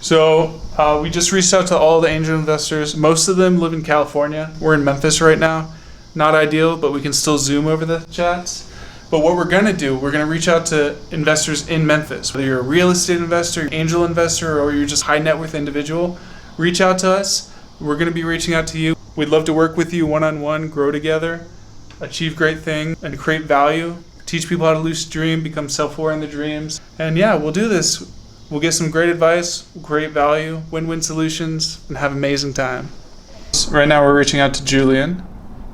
So we just reached out to all the angel investors. Most of them live in California. We're in Memphis right now. Not ideal, but we can still Zoom over the chats. But what we're gonna do, we're gonna reach out to investors in Memphis. Whether you're a real estate investor, angel investor, or you're just high net worth individual, reach out to us. We're gonna be reaching out to you. We'd love to work with you one-on-one, grow together, achieve great things, and create value. Teach people how to lucid dream, become self-aware in their dreams. And yeah, we'll do this. We'll get some great advice, great value, win-win solutions, and have an amazing time. Right now we're reaching out to Julian,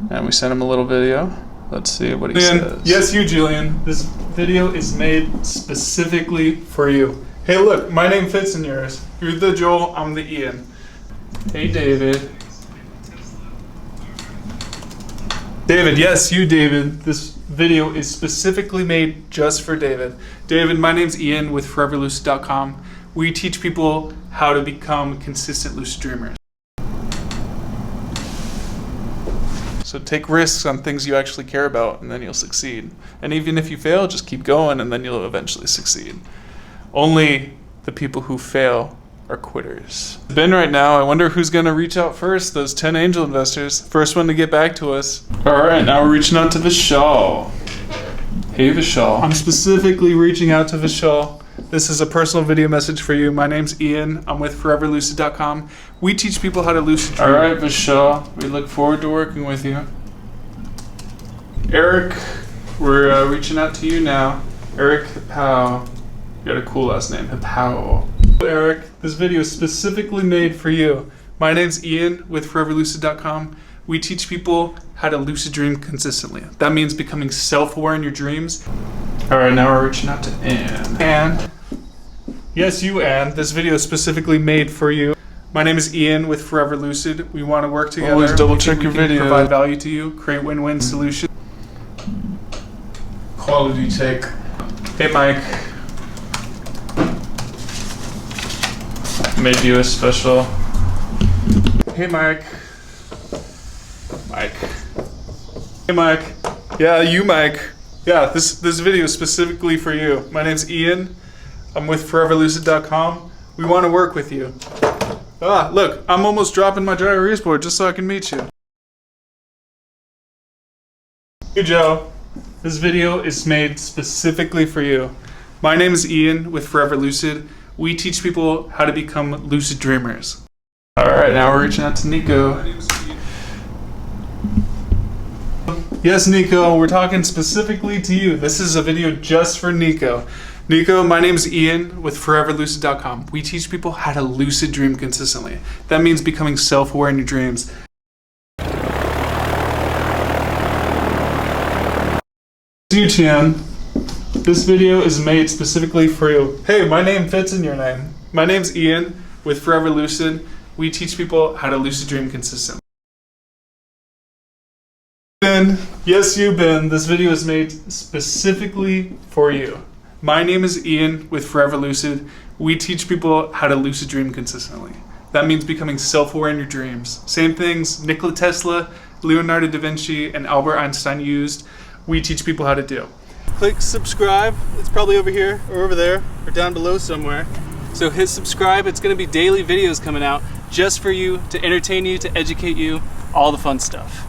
and we sent him a little video. Let's see what he says. Yes, you, Julian. This video is made specifically for you. Hey, look, my name fits in yours. You're the Joel, I'm the Ian. Hey, David. David, yes, you, David. This video is specifically made just for David. David, my name's Ian with ForeverLucid.com. We teach people how to become consistent lucid dreamers. So take risks on things you actually care about, and then you'll succeed. And even if you fail, just keep going, and then you'll eventually succeed. Only the people who fail are quitters. Ben right now, I wonder who's gonna reach out first, those 10 angel investors. First one to get back to us. All right, now we're reaching out to Vishal. Hey Vishal. I'm specifically reaching out to Vishal. This is a personal video message for you. My name's Ian. I'm with ForeverLucid.com. We teach people how to lucid dream. All right, Vishal. We look forward to working with you. Eric, we're reaching out to you now. Eric Hippow. You got a cool last name, Hippow. Eric, this video is specifically made for you. My name's Ian with ForeverLucid.com. We teach people how to lucid dream consistently. That means becoming self-aware in your dreams. All right, now we're reaching out to Anne. Anne. Yes, you, Anne. This video is specifically made for you. My name is Ian with Forever Lucid. We want to work together. Always double check your video. Provide value to you, create win-win solutions. Quality take. Hey, Mike. Made you a special. Hey, Mike. Mike. Hey, Mike. Yeah, you, Mike. Yeah, this video is specifically for you. My name's Ian. I'm with ForeverLucid.com. We want to work with you. Ah, look, I'm almost dropping my dry erase board just so I can meet you. Hey, Joe. This video is made specifically for you. My name is Ian with Forever Lucid. We teach people how to become lucid dreamers. All right, now we're reaching out to Nico. Yes, Nico, we're talking specifically to you. This is a video just for Nico. Nico, my name's Ian with ForeverLucid.com. We teach people how to lucid dream consistently. That means becoming self-aware in your dreams. You, Chan. This video is made specifically for you. Hey, my name fits in your name. My name's Ian with Forever Lucid. We teach people how to lucid dream consistently. Ben, yes, you, Ben. This video is made specifically for you. My name is Ian with Forever Lucid. We teach people how to lucid dream consistently. That means becoming self-aware in your dreams. Same things Nikola Tesla, Leonardo da Vinci, and Albert Einstein used. We teach people how to do. Click subscribe. It's probably over here or over there or down below somewhere. So hit subscribe. It's going to be daily videos coming out just for you, to entertain you, to educate you, all the fun stuff.